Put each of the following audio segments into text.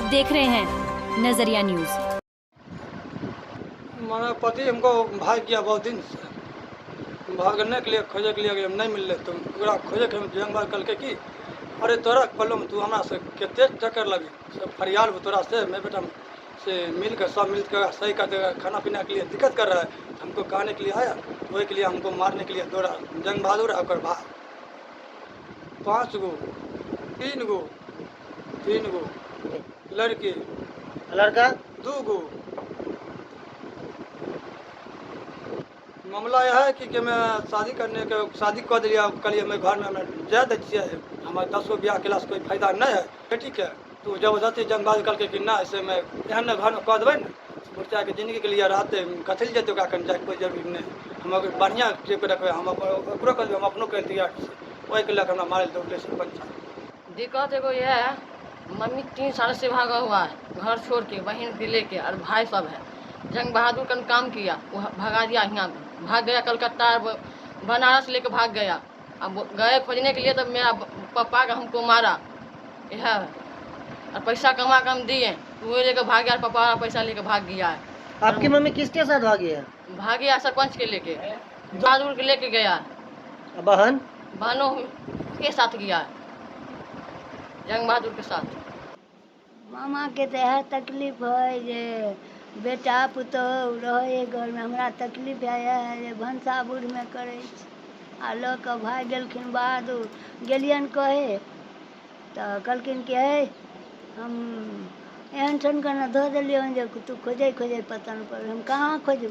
आप देख रहे हैं नजरिया न्यूज। मेरा पति हमको भाग गया बहुत दिन से, भागने के लिए खोजे के लिए नहीं मिल रहे। तुम पूरा खोजे के हम जंग बार कल के की अरे तोरा पल्लो में तू हमारा से कितने चक्कर लगे सब फरियाल तोरा से मैं बेटा से मिल कर सब मिल कर सही कर देगा। खाना पीना के लिए दिक्कत कर रहा है, हमको कहने के लिए आया, वही के लिए हमको मारने के लिए दौड़ा। जंग बहादुर है भाग 5 गो 3 गो लड़की, लड़का 2 गो। मामला यह है कि मैं शादी कर दिया कलिए मैं घर में हमें जा दिए हमारे 10 गो ब्याह क्लास कोई फायदा नहीं है बेटी के। तो जबरदस्ती जंगबाज करके कि ना ऐसे में एहन न घर में कह देवे न बच्चा के जिंदगी के लिए रहते कथी ले जते कन जाए कोई जरूरी नहीं। हम अगर बढ़िया चेक रखबे हम ओकरो कर हम अपनो कर दिया ओहि के लेकर हमरा मारे दौड़ले सरपंच। दिक्कत एगो ये है, मम्मी 3 साल से भागा हुआ है घर छोड़ के, बहन के लेके, और भाई सब है। जंग बहादुर का काम किया, वो भगा दिया, यहाँ भाग गया कलकत्ता, बनारस लेके भाग गया। अब गए खोजने के लिए तो मेरा पापा का हमको मारा यह, और पैसा कमा के हम दिए वो लेकर भाग गया, पापा वाला पैसा लेकर भाग गया है। आपकी मम्मी किसके साथ भागी है? भाग गया सरपंच के लेके, बहादुर के लेके गया। बहन बहनों के साथ गया है, जंग बहादुर के साथ। मामा के तो यह तकलीफ है जे बेटा पुतहु रहे घर में, हमरा तकलीफ है जे भनसा बूढ़ में करे आ लऽ कऽ भाग गेलखिन बहादुर। गेलियन कहे तो कहलखिन कि हे हम एहन ठन के न धो दिलियन जे तू खोजे खोजे पतन पर, हम कहाँ खोजबै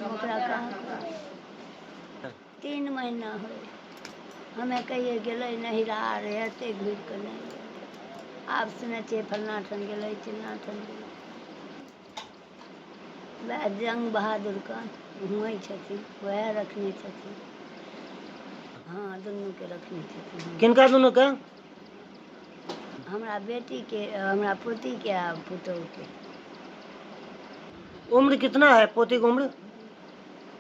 ओकरा कहाँ खोजबै। 3 महीना हो हमें कहिए गेलै नहिरा रे एते घुरि कऽ नहीं गेलै। आब सुनै छियै फलना ठन गेलै चिल्ला ठन गेलै। वएह जंग बहादुर का हुए छथिन, वएह रखने छथिन। हाँ दुनू के रखने छथिन। किनका दोनों का? हमरा बेटी के, हमरा पोती के आ पुतहु के। उम्र कितना है पोती की उम्र?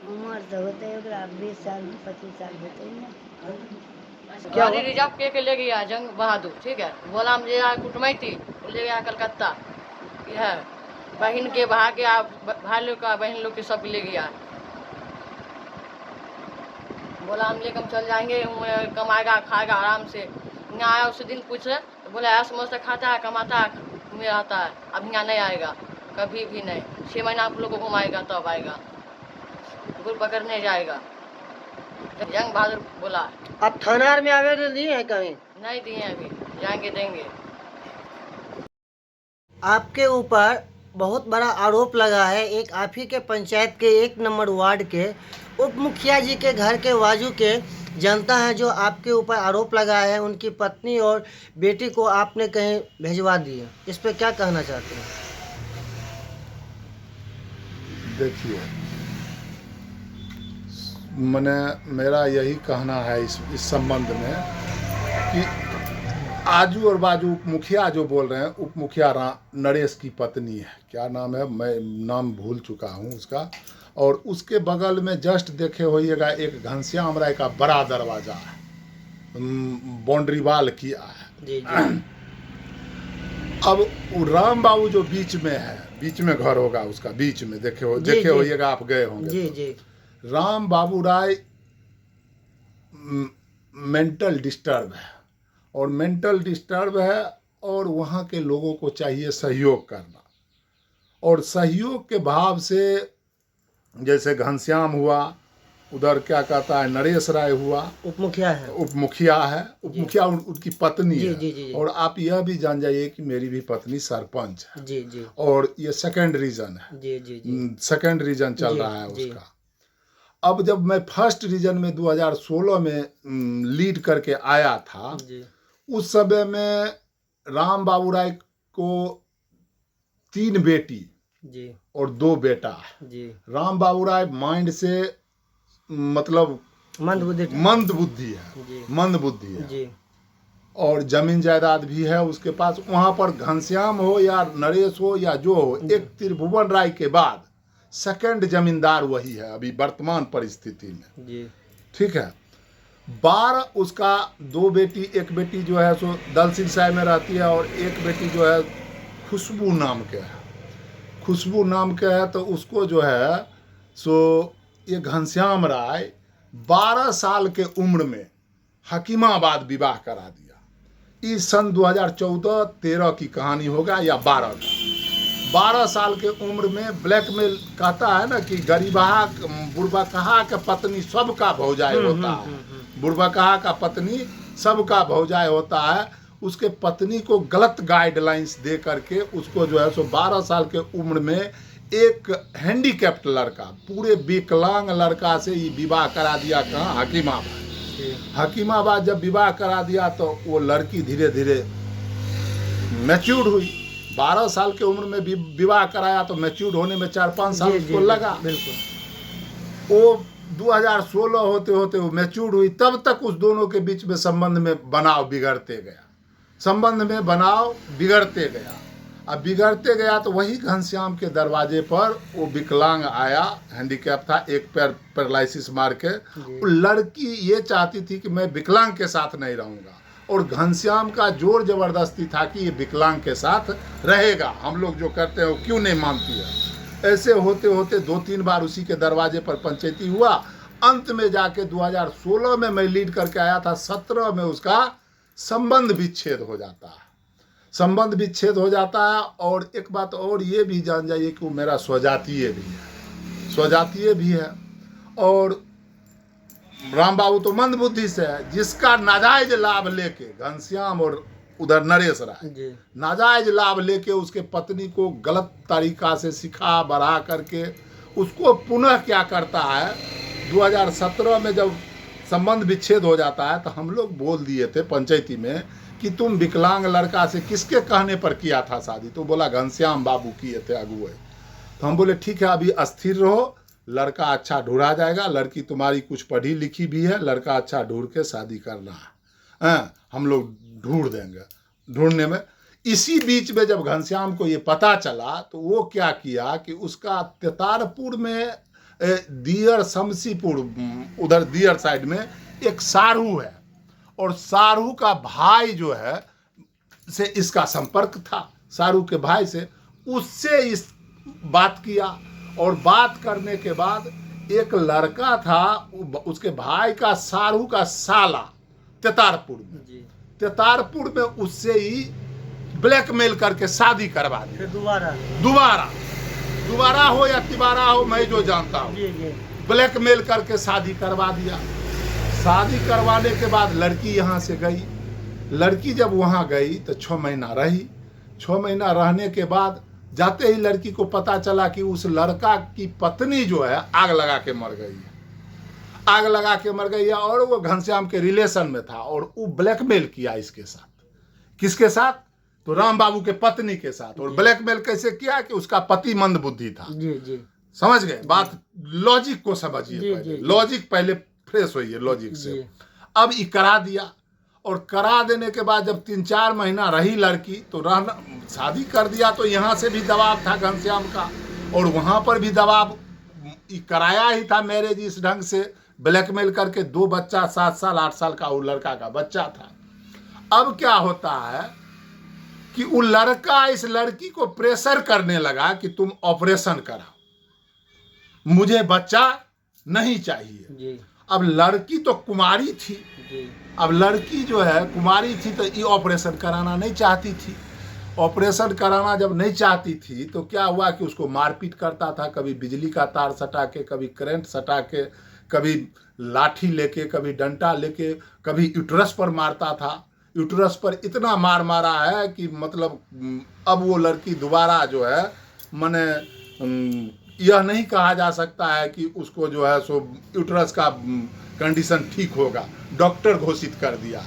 उम्र तो होते ओकरा 20 साल 25 साल होते ना। क्या गाड़ी हुआ? रिजर्व के ले गया जंग बहादुर, ठीक है। बोला हम जे कुटमैती ले गया कलकत्ता, यह बहन के बहा के भाई लोग का बहन लोग के सब ले गया। बोला हम लेकर चल जाएंगे, कमाएगा खाएगा आराम से। यहाँ आया उसी दिन पूछे तो बोला ऐसा समझ खाता है कमाता है में रहता है, अब यहाँ नहीं आएगा कभी भी नहीं। 6 महीना आप लोग को घुमाएगा तब आएगा, गुड़ पकड़ने जाएगा। जंग बहादुर बोला। आप थाना में आवेदन दिए हैं कहीं? नहीं दिए अभी, जाएंगे देंगे। आपके ऊपर बहुत बड़ा आरोप लगा है, एक आप ही के पंचायत के 1 नंबर वार्ड के उप मुखिया जी के घर के बाजू के जनता है जो आपके ऊपर आरोप लगाया है, उनकी पत्नी और बेटी को आपने कहीं भिजवा दिए, इस पे क्या कहना चाहते हैं? देखिए मेरा यही कहना है इस संबंध में कि आजू और बाजू उप मुखिया जो बोल रहे हैं, उप मुखिया नरेश की पत्नी है, क्या नाम है मैं नाम भूल चुका हूँ उसका, और उसके बगल में जस्ट देखे होइएगा एक घनश्याम राय का बड़ा दरवाजा है, बाउंड्री वाल किया है। जी जी। अब वो राम बाबू जो बीच में है, बीच में घर होगा उसका, बीच में देखे होइएगा, आप गए होंगे जी तो। जी। राम बाबू राय मेंटल डिस्टर्ब है, और मेंटल डिस्टर्ब है, और वहाँ के लोगों को चाहिए सहयोग करना, और सहयोग के भाव से जैसे घनश्याम हुआ, उधर क्या कहता है नरेश राय हुआ, उप मुखिया है, उप मुखिया उनकी पत्नी जी, है। जी, जी, जी। और आप यह भी जान जाइए कि मेरी भी पत्नी सरपंच है। जी जी और ये सेकंड रीजन है, जी जी जी। सेकंड रीजन चल जी, रहा है जी। उसका। अब जब मैं फर्स्ट रीजन में 2016 में लीड करके आया था, जी उस समय में राम बाबू राय को 3 बेटी जी और 2 बेटा है। जी। राम बाबू राय माइंड से मतलब मंद बुद्धि है जी। और जमीन जायदाद भी है उसके पास। वहाँ पर घनश्याम हो या नरेश हो या जो हो, एक त्रिभुवन राय के बाद सेकंड जमींदार वही है अभी वर्तमान परिस्थिति में। जी। ठीक है। 12 उसका 2 बेटी, एक बेटी जो है सो दलसिंह साहब में रहती है और एक बेटी जो है खुशबू नाम के है। खुशबू नाम के है तो उसको जो है सो ये घनश्याम राय 12 साल के उम्र में हकीमाबाद विवाह करा दिया। इस सन 2014-13 की कहानी होगा या 12 का। 12 साल के उम्र में ब्लैकमेल कहता है ना कि गरीबहा बुढ़बकहा का पत्नी सबका भौजाई होता है। बुढ़बकहा का पत्नी सबका भौजाई होता है। उसके पत्नी को गलत गाइडलाइंस दे करके उसको जो है सो 12 साल के उम्र में एक हैंडीकैप्ड लड़का, पूरे विकलांग लड़का से ही विवाह करा दिया। कहाँ? हकीमाबाद। हकीमाबाद जब विवाह करा दिया तो वो लड़की धीरे धीरे मैच्योर हुई। 12 साल के उम्र में विवाह कराया तो मैच्योर होने में 4-5 साल उसको लगा। बिल्कुल। वो 2016 होते होते वो मैच्योर हुई। तब तक उस दोनों के बीच में संबंध में बनाव बिगड़ते गया। संबंध में बनाव बिगड़ते गया। अब बिगड़ते गया तो वही घनश्याम के दरवाजे पर वो विकलांग आया, हैंडीकैप था, एक पैर पैरालिसिस मार के। वो लड़की ये चाहती थी कि मैं विकलांग के साथ नहीं रहूँगा और घनश्याम का जोर जबरदस्ती था कि ये विकलांग के साथ रहेगा। हम लोग जो करते हैं वो क्यों नहीं मानती है। ऐसे होते होते 2-3 बार उसी के दरवाजे पर पंचायती हुआ। अंत में जाके 2016 में मैं लीड करके आया था, 17 में उसका संबंध विच्छेद हो जाता है। संबंध विच्छेद हो जाता है। और एक बात और ये भी जान जाइए कि वो मेरा स्वजातीय भी है, स्वजातीय भी है। और राम बाबू तो मंद बुद्धि से है, जिसका नाजायज लाभ लेके घनश्याम और उधर नरेश राय नाजायज लाभ लेके उसके पत्नी को गलत तरीका से सिखा बढ़ा करके उसको पुनः क्या करता है। 2017 में जब संबंध विच्छेद हो जाता है तो हम लोग बोल दिए थे पंचायती में कि तुम विकलांग लड़का से किसके कहने पर किया था शादी। तो बोला घनश्याम बाबू किए थे अगुए। तो हम बोले ठीक है, अभी अस्थिर रहो, लड़का अच्छा ढूंढा जाएगा, लड़की तुम्हारी कुछ पढ़ी लिखी भी है, लड़का अच्छा ढूंढ के शादी करना है, हम लोग ढूंढ देंगे। ढूंढने में इसी बीच में जब घनश्याम को ये पता चला तो वो क्या किया कि उसका तेतारपुर में दियर शमसीपुर उधर दियर साइड में एक सारू है और सारू का भाई जो है से इसका संपर्क था। सारू के भाई से उससे इस बात किया और बात करने के बाद एक लड़का था उसके भाई का, सारू का साला तेतारपुर में उससे ही ब्लैकमेल करके शादी करवा दी। दोबारा हो या तिबारा हो मैं जो जानता हूँ, ब्लैकमेल करके शादी करवा दिया। शादी करवाने के बाद लड़की यहाँ से गई। लड़की जब वहाँ गई तो 6 महीना रही। 6 महीना रहने के बाद जाते ही लड़की को पता चला कि उस लड़का की पत्नी जो है आग लगा के मर गई है। आग लगा के मर गई है और वो घनश्याम के रिलेशन में था और वो ब्लैकमेल किया इसके साथ। किसके साथ? तो राम बाबू के पत्नी के साथ। और ब्लैकमेल कैसे किया कि उसका पति मंद बुद्धि था। समझ गए बात? लॉजिक को समझिए, लॉजिक पहले फ्रेश होइए लॉजिक से। अब ये करा दिया और करा देने के बाद जब 3-4 महीना रही लड़की तो रहना शादी कर दिया। तो यहाँ से भी दबाव था घनश्याम का और वहाँ पर भी दबाव कराया ही था मैरिज इस ढंग से ब्लैकमेल करके। 2 बच्चा 7 साल 8 साल का वो लड़का का बच्चा था। अब क्या होता है कि वो लड़का इस लड़की को प्रेशर करने लगा कि तुम ऑपरेशन कराओ, मुझे बच्चा नहीं चाहिए। अब लड़की तो कुमारी थी। अब लड़की जो है कुमारी थी तो ये ऑपरेशन कराना नहीं चाहती थी। ऑपरेशन कराना जब नहीं चाहती थी तो क्या हुआ कि उसको मारपीट करता था, कभी बिजली का तार सटा के, कभी करंट सटा के, कभी लाठी लेके, कभी डंडा लेके, कभी यूट्रस पर मारता था। यूट्रस पर इतना मार मारा है कि मतलब अब वो लड़की दोबारा जो है माने यह नहीं कहा जा सकता है कि उसको जो है सो यूट्रस का कंडीशन ठीक होगा, डॉक्टर घोषित कर दिया।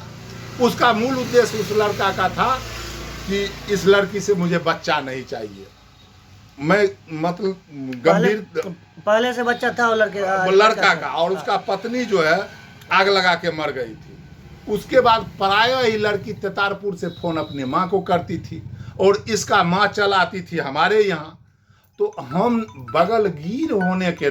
उसका मूल उद्देश्य उस लड़का का था कि इस लड़की से मुझे बच्चा नहीं चाहिए। मैं मतलब गंभीर पहले से बच्चा था वो लड़का का और उसका पत्नी जो है आग लगा के मर गई थी। उसके बाद प्रायः ही लड़की तेतारपुर से फोन अपनी माँ को करती थी और इसका माँ चलाती थी हमारे यहाँ। तो हम बगलगीर होने के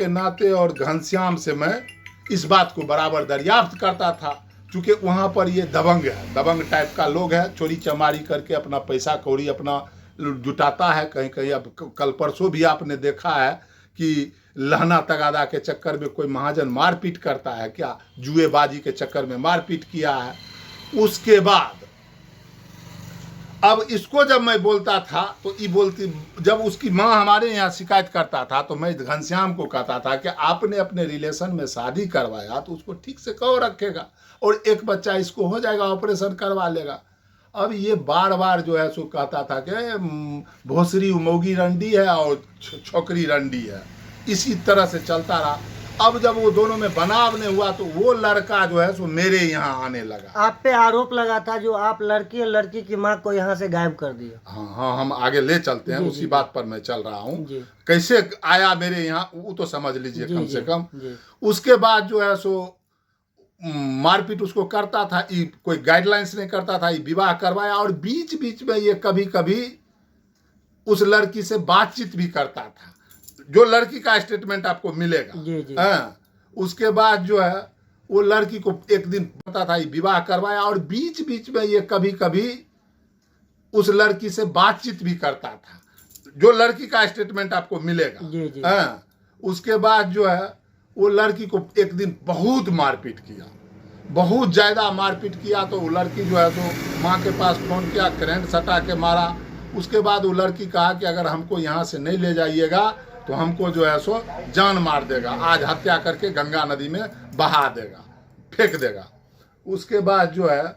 नाते और घनश्याम से मैं इस बात को बराबर दरियाफ्त करता था। चूँकि वहाँ पर ये दबंग है, दबंग टाइप का लोग है, चोरी चमारी करके अपना पैसा कौड़ी अपना जुटाता है। कहीं कहीं अब कल परसों भी आपने देखा है कि लहना तगादा के चक्कर में कोई महाजन मारपीट करता है, क्या जुएबाजी के चक्कर में मारपीट किया है। उसके बाद अब इसको जब मैं बोलता था तो ये बोलती, जब उसकी माँ हमारे यहाँ शिकायत करता था तो मैं घनश्याम को कहता था कि आपने अपने रिलेशन में शादी करवाया तो उसको ठीक से कहो रखेगा और एक बच्चा इसको हो जाएगा, ऑपरेशन करवा लेगा। अब ये बार बार जो है सो कहता था कि भोसरी उमोगी रंडी है और छोकरी रंडी है, इसी तरह से चलता रहा। अब जब वो दोनों में बनाव नहीं हुआ तो वो लड़का जो है सो मेरे यहाँ आने लगा। आप पे आरोप लगा था जो आप लड़की और लड़की की माँ को यहाँ से गायब कर दिया। हाँ हाँ, हम आगे ले चलते हैं, उसी बात पर मैं चल रहा हूँ। जी। कैसे आया मेरे यहाँ वो तो समझ लीजिए कम से कम। जी। उसके बाद जो है सो मारपीट उसको करता था, ये कोई गाइडलाइंस नहीं करता था, ये विवाह करवाया और बीच बीच में ये कभी कभी उस लड़की से बातचीत भी करता था, जो लड़की का स्टेटमेंट आपको मिलेगा। जी जी। हाँ, उसके बाद जो है वो लड़की को एक दिन पता था, ये विवाह करवाया और बीच बीच में ये कभी कभी उस लड़की से बातचीत भी करता था, जो लड़की का स्टेटमेंट आपको मिलेगा। जी जी। हाँ, उसके बाद जो है वो लड़की को एक दिन बहुत मारपीट किया, बहुत ज़्यादा मारपीट किया। तो वो लड़की जो है तो माँ के पास फ़ोन किया, करंट सटा के मारा। उसके बाद वो लड़की कहा कि अगर हमको यहाँ से नहीं ले जाइएगा तो हमको जो है सो जान मार देगा, आज हत्या करके गंगा नदी में बहा देगा, फेंक देगा। उसके बाद जो है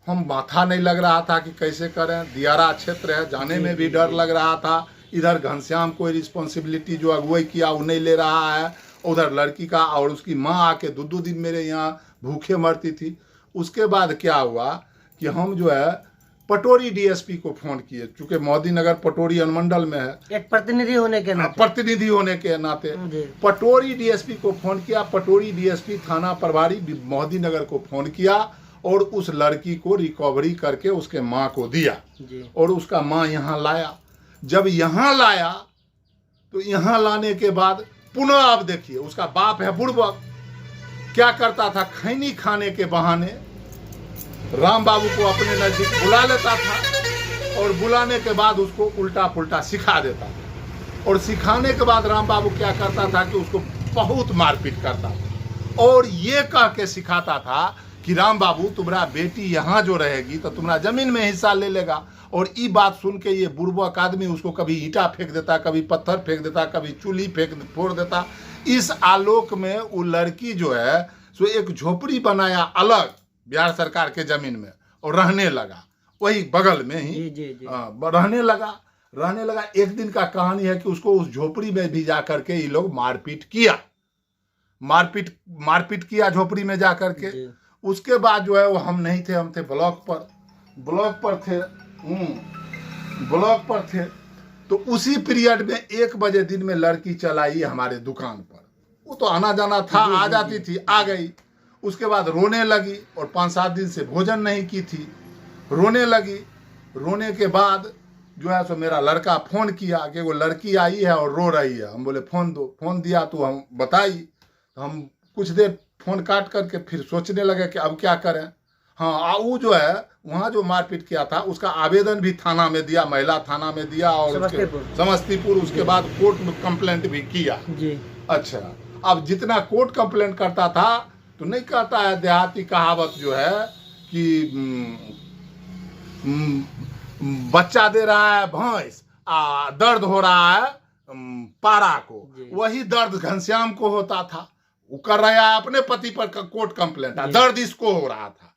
हम माथा नहीं लग रहा था कि कैसे करें, दियारा क्षेत्र है, जाने में भी डर लग रहा था। इधर घनश्याम कोई रिस्पॉन्सिबिलिटी जो अगुवाई किया वो नहीं ले रहा है, उधर लड़की का और उसकी माँ आके दो दिन मेरे यहाँ भूखे मरती थी। उसके बाद क्या हुआ कि हम जो है पटोरी डीएसपी को फोन किए, चूँकि मोदी नगर पटोरी अनुमंडल में है, एक प्रतिनिधि होने के नाते। प्रतिनिधि होने के नाते जी। पटोरी डीएसपी को फोन किया। पटोरी डीएसपी थाना प्रभारी मोदी नगर को फोन किया और उस लड़की को रिकवरी करके उसके माँ को दिया जी। और उसका माँ यहाँ लाया। जब यहाँ लाया तो यहाँ लाने के बाद पुनः आप देखिए उसका बाप है बुड़बक, क्या करता था, खैनी खाने के बहाने राम बाबू को अपने नजदीक बुला लेता था और बुलाने के बाद उसको उल्टा पुल्टा सिखा देता था। और सिखाने के बाद राम बाबू क्या करता था कि उसको बहुत मारपीट करता था और ये कह के सिखाता था कि राम बाबू तुम्हारा बेटी यहाँ जो रहेगी तो तुम्हारा जमीन में हिस्सा ले लेगा। और ये बात सुन के ये बुड़बक आदमी उसको कभी ईंटा फेंक देता, कभी पत्थर फेंक देता, कभी चूल्ही फोड़ देता। इस आलोक में वो लड़की जो है सो एक झोपड़ी बनाया अलग बिहार सरकार के जमीन में और रहने लगा वही बगल में ही। जी जी जी। रहने लगा। एक दिन का कहानी है कि उसको उस झोपड़ी में भी जा करके ये लोग मारपीट किया झोपड़ी में जा करके। उसके बाद जो है वो हम नहीं थे, हम थे ब्लॉक पर थे। तो उसी पीरियड में 1 बजे दिन में लड़की चलाई हमारे दुकान पर। वो तो आना जाना था, आ जाती थी, आ गई। उसके बाद रोने लगी और 5-7 दिन से भोजन नहीं की थी, रोने लगी। रोने के बाद जो है सो मेरा लड़का फ़ोन किया कि वो लड़की आई है और रो रही है। हम बोले फ़ोन दो, फ़ोन दिया तो हम बताई। तो हम कुछ देर फ़ोन काट करके फिर सोचने लगे कि अब क्या करें। हाँ, वो जो है वहाँ जो मारपीट किया था उसका आवेदन भी थाना में दिया, महिला थाना में दिया और समस्तीपुर। उसके बाद कोर्ट में कंप्लेंट भी किया जी। अच्छा, अब जितना कोर्ट कंप्लेंट करता था तो नहीं कहता है, देहाती कहावत जो है कि बच्चा दे रहा है भैंस, दर्द हो रहा है पारा को, वही दर्द घनश्याम को होता था। वो कर रहा है अपने पति पर कोर्ट कंप्लेंट, दर्द इसको हो रहा था।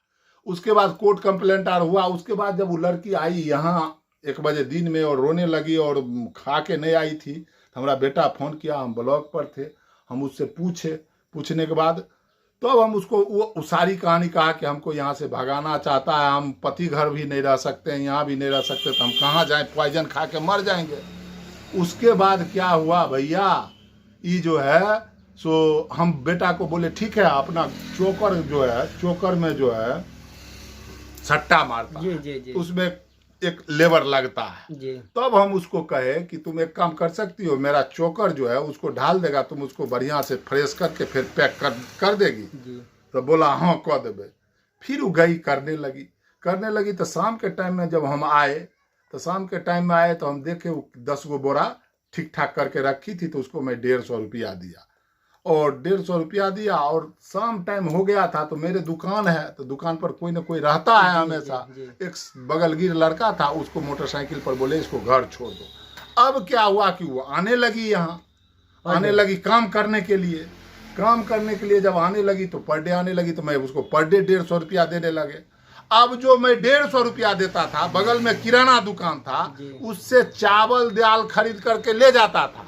उसके बाद कोर्ट कंप्लेंट हुआ। उसके बाद जब वो लड़की आई यहाँ 1 बजे दिन में और रोने लगी और खा के नहीं आई थी, तो हमारा बेटा फ़ोन किया, हम ब्लॉक पर थे, हम उससे पूछने के बाद तो अब हम उसको वो सारी कहानी कहा कि हमको यहाँ से भगाना चाहता है, हम पति घर भी नहीं रह सकते हैं, यहाँ भी नहीं रह सकते, तो हम कहाँ जाएं, पॉइजन खा के मर जाएंगे। उसके बाद क्या हुआ भैया, ये जो है सो हम बेटा को बोले ठीक है, अपना चोकर में जो है सट्टा मारता जी, जी, जी। उसमें एक लेबर लगता है। जी तब हम उसको कहे कि तुम एक काम कर सकती हो, मेरा चोकर जो है उसको ढाल देगा, तुम उसको बढ़िया से फ्रेश करके फिर पैक कर देगी। जी तो बोला हाँ कह देवे। फिर वो गई करने लगी। तो शाम के टाइम में जब हम आए तो हम देखे वो 10 गो बोरा ठीक ठाक करके रखी थी। तो उसको मैं 150 रुपया दिया और 150 रुपया दिया। और शाम टाइम हो गया था तो मेरे दुकान है, तो दुकान पर कोई ना कोई रहता है हमेशा। एक बगलगीर लड़का था, उसको मोटरसाइकिल पर बोले इसको घर छोड़ दो। अब क्या हुआ कि वो आने लगी, यहाँ आने लगी काम करने के लिए। जब आने लगी तो पर डे आने लगी, तो मैं उसको पर डे 150 रुपया देने लगे। अब जो मैं 150 रुपया देता था, बगल में किराना दुकान था, उससे चावल दाल खरीद करके ले जाता था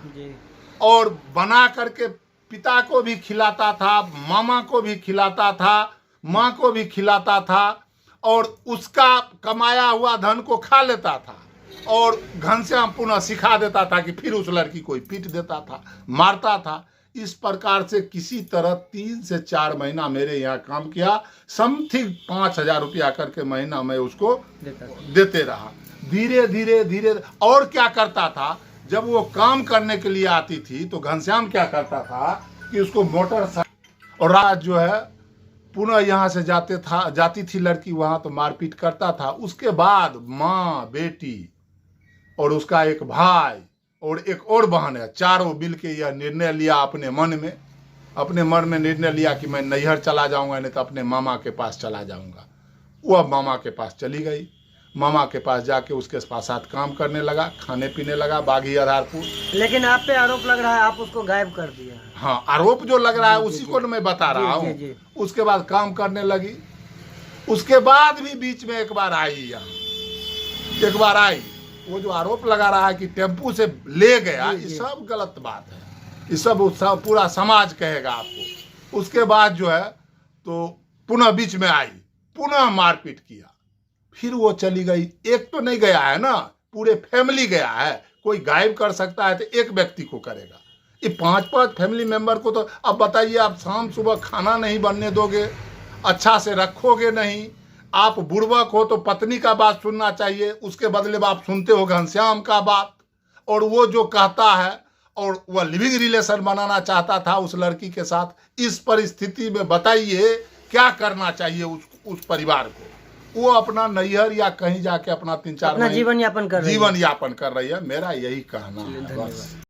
और बना करके पिता को भी खिलाता था, मामा को भी खिलाता था, माँ को भी खिलाता था और उसका कमाया हुआ धन को खा लेता था। और घनश्याम पुनः सिखा देता था कि फिर उस लड़की को पीट देता था, मारता था। इस प्रकार से किसी तरह 3 से 4 महीना मेरे यहाँ काम किया। समथिंग 5,000 रुपया करके महीना मैं उसको देते रहा। धीरे और क्या करता था, जब वो काम करने के लिए आती थी तो घनश्याम क्या करता था कि उसको मोटरसाइकिल, और रात जो है पुनः यहाँ से जाती थी लड़की वहाँ, तो मारपीट करता था। उसके बाद माँ, बेटी और उसका एक भाई और एक और बहन है, चारों मिल के यह निर्णय लिया अपने मन में निर्णय लिया कि मैं नैहर चला जाऊंगा, नहीं तो अपने मामा के पास चला जाऊंगा। वो अब मामा के पास चली गई। मामा के पास जाके उसके साथ काम करने लगा, खाने पीने लगा बागी आधारपुर। लेकिन आप पे आरोप लग रहा है आप उसको गायब कर दिया। हाँ, आरोप जो लग रहा है उसी को मैं बता रहा हूँ। उसके बाद काम करने लगी। उसके बाद भी बीच में एक बार आई। वो जो आरोप लगा रहा है कि टेम्पू से ले गया, ये सब गलत बात है। ये सब पूरा समाज कहेगा आपको। उसके बाद जो है तो पुनः बीच में आई, पुनः मारपीट किया। फिर वो चली गई। एक तो नहीं गया है ना, पूरे फैमिली गया है। कोई गायब कर सकता है तो एक व्यक्ति को करेगा, ये 5-5 फैमिली मेंबर को। तो अब बताइए, आप शाम सुबह खाना नहीं बनने दोगे, अच्छा से रखोगे नहीं। आप बुड़बक हो तो पत्नी का बात सुनना चाहिए, उसके बदले में आप सुनते हो घनश्याम का बात। और वो जो कहता है, और वह लिविंग रिलेशन बनाना चाहता था उस लड़की के साथ। इस परिस्थिति में बताइए क्या करना चाहिए उस परिवार को। वो अपना नैहर या कहीं जाके अपना 3-4 जीवन यापन कर रही है। मेरा यही कहना है बस।